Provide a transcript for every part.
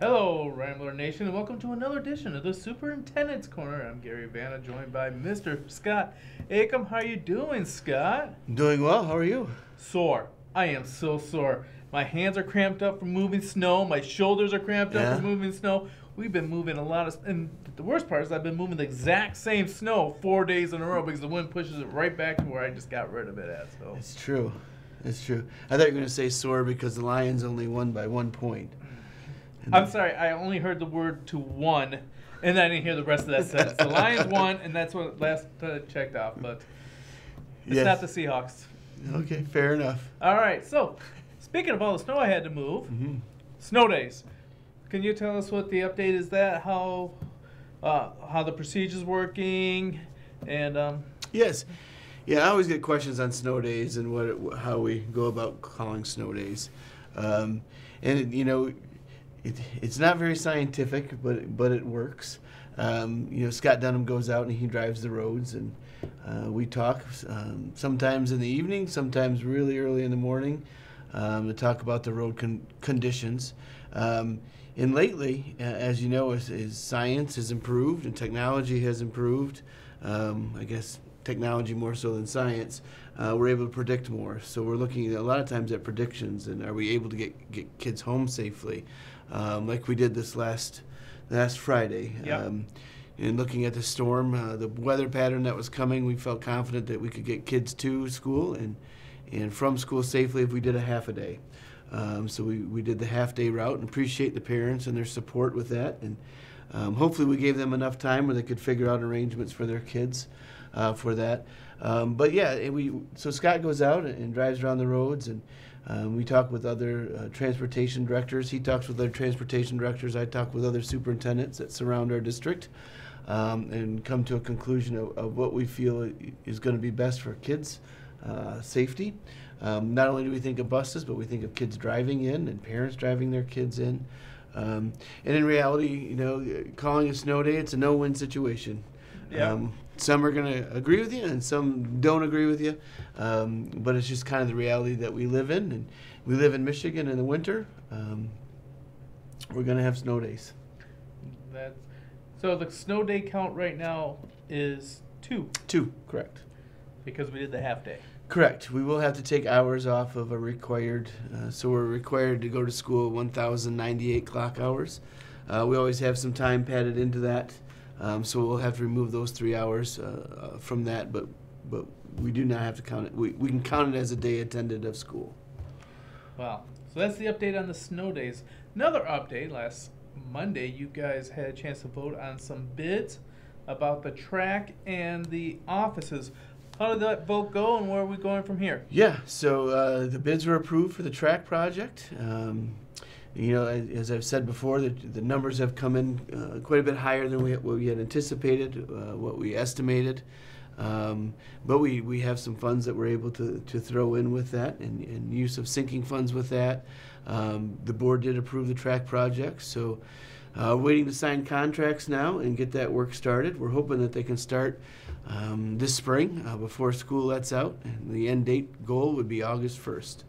Hello, Rambler Nation, and welcome to another edition of the Superintendent's Corner. I'm Gary Vanna, joined by Mr. Scott Akom. How you doing, Scott? Doing well. How are you? Sore. I am so sore. My hands are cramped up from moving snow. My shoulders are cramped up from moving snow. We've been moving a lot of, and the worst part is I've been moving the exact same snow 4 days in a row because the wind pushes it right back to where I just got rid of it at. So It's true. It's true. I thought you were going to say sore because the Lions only won by 1 point. I'm sorry, I only heard the word to one, and I didn't hear the rest of that sentence. The Lions won, and that's what last checked off, but it's not the Seahawks. Okay, fair enough. All right, so speaking of all the snow I had to move, snow days. Can you tell us what the update is? That how the procedure's working, and Yes. Yeah, I always get questions on snow days and how we go about calling snow days. It's not very scientific, but it works. Scott Dunham goes out and he drives the roads, and we talk sometimes in the evening, sometimes really early in the morning, to talk about the road conditions. And lately, as you know, as science has improved and technology has improved, I guess technology more so than science, we're able to predict more. So we're looking a lot of times at predictions, and are we able to get kids home safely, like we did this last Friday. Yep. And looking at the storm, the weather pattern that was coming, we felt confident that we could get kids to school and from school safely if we did a half a day. So we did the half-day route, and appreciate the parents and their support with that. And hopefully we gave them enough time where they could figure out arrangements for their kids for that. So Scott goes out and drives around the roads, and we talk with other transportation directors. He talks with other transportation directors. I talk with other superintendents that surround our district, and come to a conclusion of what we feel is going to be best for kids' safety. Not only do we think of buses, but we think of kids driving in and parents driving their kids in. And in reality, calling a snow day, it's a no-win situation. Yeah. Some are going to agree with you, and some don't agree with you. But it's just kind of the reality that we live in. And we live in Michigan in the winter. We're going to have snow days. So the snow day count right now is 2. 2, correct. Because we did the half day. Correct. We will have to take hours off of a required, so we're required to go to school 1,098 clock hours. We always have some time padded into that, so we'll have to remove those 3 hours from that, but we do not have to count it. We can count it as a day attended of school. Wow. So that's the update on the snow days. Another update, last Monday, you guys had a chance to vote on some bids about the track and the offices. How did that vote go, and where are we going from here? Yeah, so the bids were approved for the track project. As I've said before, the numbers have come in quite a bit higher than what we had anticipated, what we estimated. But we have some funds that we're able to throw in with that, and use of sinking funds with that. The board did approve the track project, so waiting to sign contracts now and get that work started. We're hoping that they can start this spring before school lets out, and the end date goal would be August 1st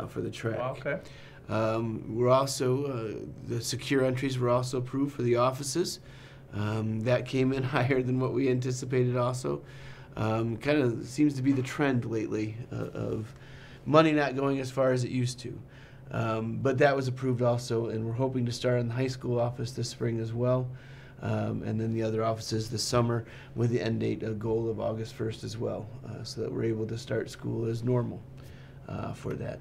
for the track. Okay. We're also, the secure entries were also approved for the offices. That came in higher than what we anticipated also. Kind of seems to be the trend lately of money not going as far as it used to. But that was approved also, and we're hoping to start in the high school office this spring as well. And then the other offices this summer with the end date, a goal of August 1st as well, so that we're able to start school as normal for that.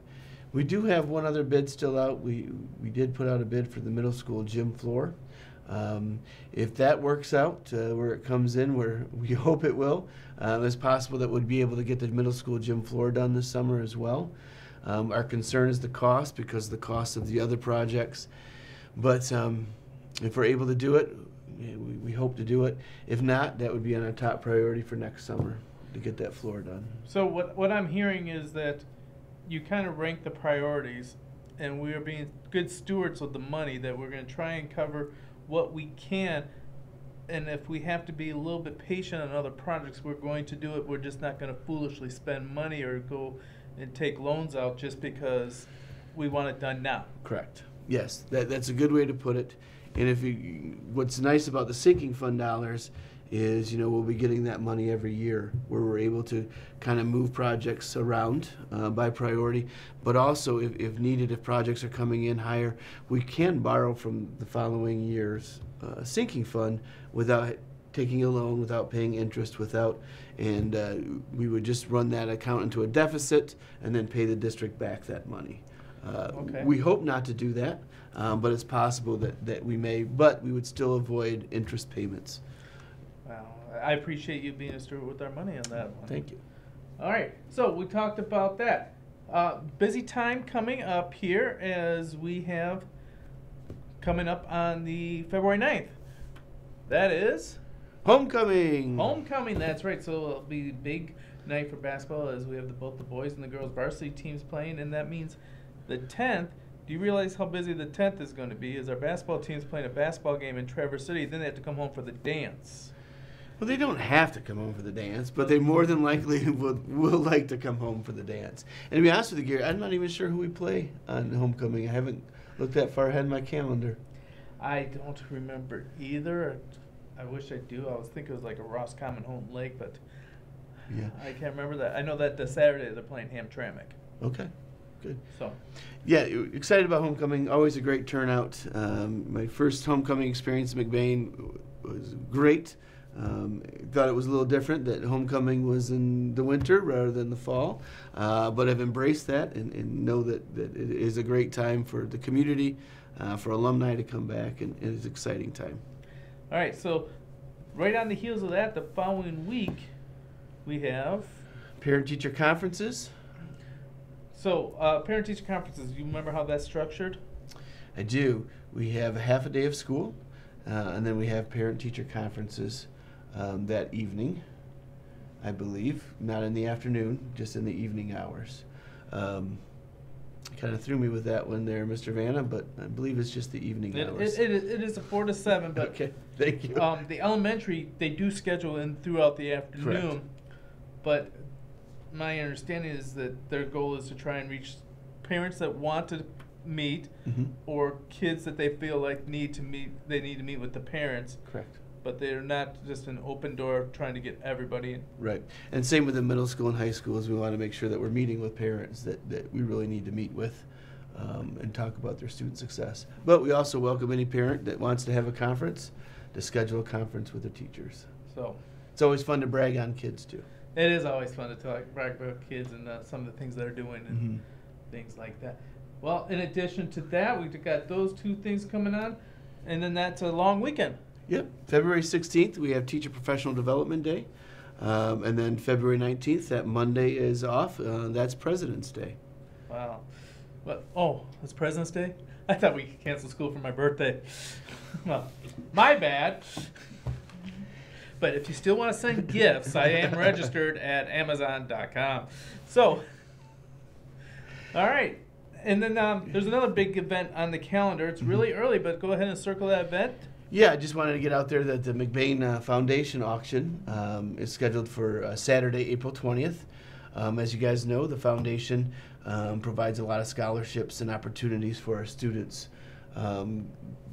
We do have one other bid still out. We did put out a bid for the middle school gym floor. If that works out where it comes in, where we hope it will, it's possible that we'll be able to get the middle school gym floor done this summer as well. Our concern is the cost, because of the cost of the other projects. But if we're able to do it, we hope to do it. If not, that would be on our top priority for next summer, to get that floor done. So what I'm hearing is that you kind of rank the priorities, and we are being good stewards of the money, that we're going to try and cover what we can, and if we have to be a little bit patient on other projects, we're going to do it. We're just not going to foolishly spend money or go and take loans out just because we want it done now. Correct. Yes, that's a good way to put it. And what's nice about the sinking fund dollars is, we'll be getting that money every year where we're able to kind of move projects around by priority. But also, if needed, if projects are coming in higher, we can borrow from the following year's sinking fund without taking a loan, without paying interest, and we would just run that account into a deficit and then pay the district back that money. Okay. We hope not to do that, but it's possible that we may, but we would still avoid interest payments. Wow. I appreciate you being a steward with our money on that one. Thank you. All right, so we talked about that. Busy time coming up here as we have coming up on the February 9th. That is Homecoming! Homecoming, that's right. So it'll be a big night for basketball as we have both the boys and the girls varsity teams playing, and that means the 10th. Do you realize how busy the 10th is going to be? As our basketball team's playing a basketball game in Traverse City, then they have to come home for the dance. Well, they don't have to come home for the dance, but they more than likely will like to come home for the dance. And to be honest with you, Gary, I'm not even sure who we play on Homecoming. I haven't looked that far ahead in my calendar. I don't remember either. I wish I do. I was thinking it was like a Roscommon Home Lake, but yeah, I can't remember that. I know that the Saturday they're playing Hamtramck. Okay, good. So, yeah, excited about Homecoming. Always a great turnout. My first Homecoming experience in McBain was great. Thought it was a little different that Homecoming was in the winter rather than the fall, but I've embraced that and know that it is a great time for the community, for alumni to come back, and it's an exciting time. all right, so right on the heels of that, the following week, we have... Parent-teacher conferences. So, parent-teacher conferences, you remember how that's structured? I do. We have a half a day of school, and then we have parent-teacher conferences that evening, I believe. Not in the afternoon, just in the evening hours. Kind of threw me with that one there, Mr. Vanna, but I believe it's just the evening hours. It is a 4 to 7, but okay, thank you. The elementary, they do schedule in throughout the afternoon. Correct. But my understanding is that their goal is to try and reach parents that want to meet, Mm-hmm. or kids that they feel like need to meet with the parents. Correct. But they're not just an open door trying to get everybody in. Right. And same with the middle school and high schools. We want to make sure that we're meeting with parents that we really need to meet with and talk about their student success. But we also welcome any parent that wants to have a conference to schedule a conference with their teachers. So it's always fun to brag on kids, too. it is always fun to talk brag about kids and some of the things they're doing and Mm-hmm. things like that. Well, in addition to that, we've got those two things coming on, and then that's a long weekend. Yep. February 16th, we have Teacher Professional Development Day. And then February 19th, that Monday is off. That's President's Day. Wow. Oh, it's President's Day? I thought we could cancel school for my birthday. Well, my bad. But if you still want to send gifts, I am registered at Amazon.com. So, all right. And then there's another big event on the calendar. It's really early, but go ahead and circle that event. Yeah, I just wanted to get out there that the McBain Foundation auction is scheduled for Saturday, April 20th. As you guys know, the foundation provides a lot of scholarships and opportunities for our students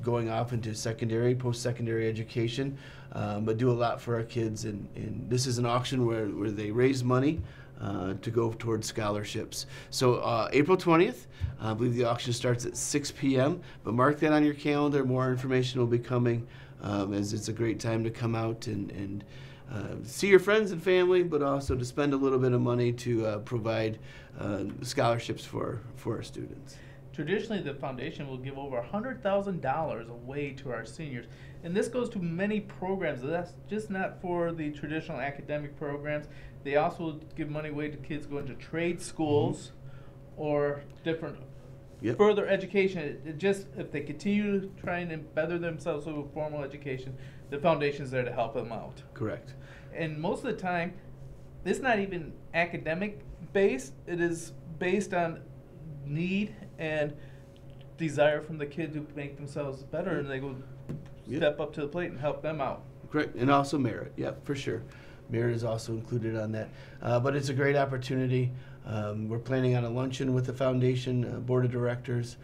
going off into secondary, post-secondary education, but do a lot for our kids. And this is an auction where they raise money to go towards scholarships. So April 20th, I believe the auction starts at 6 p.m., but mark that on your calendar. More information will be coming as it's a great time to come out and see your friends and family, but also to spend a little bit of money to provide scholarships for our students. Traditionally, the foundation will give over $100,000 away to our seniors. And this goes to many programs. That's just not for the traditional academic programs. They also give money away to kids going to trade schools or different further education. It just, if they continue to try and better themselves with formal education, the foundation's there to help them out. Correct. And most of the time, it's not even academic based. It is based on need and desire from the kids to make themselves better, and they go step up to the plate and help them out. Correct, and also merit, for sure. Merit is also included on that. But it's a great opportunity. We're planning on a luncheon with the foundation board of directors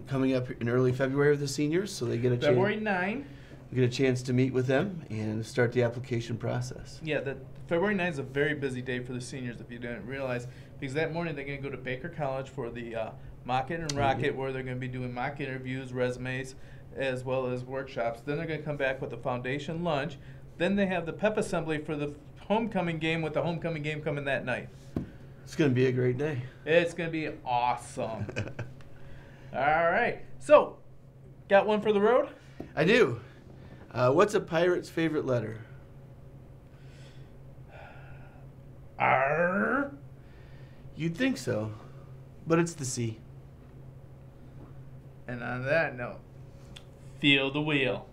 coming up in early February with the seniors, so they get a February chance. 9. We get a chance to meet with them and start the application process. Yeah, February 9 is a very busy day for the seniors, if you didn't realize, because that morning they're going to go to Baker College for the Mock It and Rock It, where they're going to be doing mock interviews, resumes, as well as workshops. Then they're going to come back with the foundation lunch. Then they have the pep assembly for the homecoming game, with the homecoming game coming that night. It's going to be a great day. It's going to be awesome. All right. So, got one for the road? I do. What's a pirate's favorite letter? R. You'd think so, but it's the C. And on that note, feel the wheel.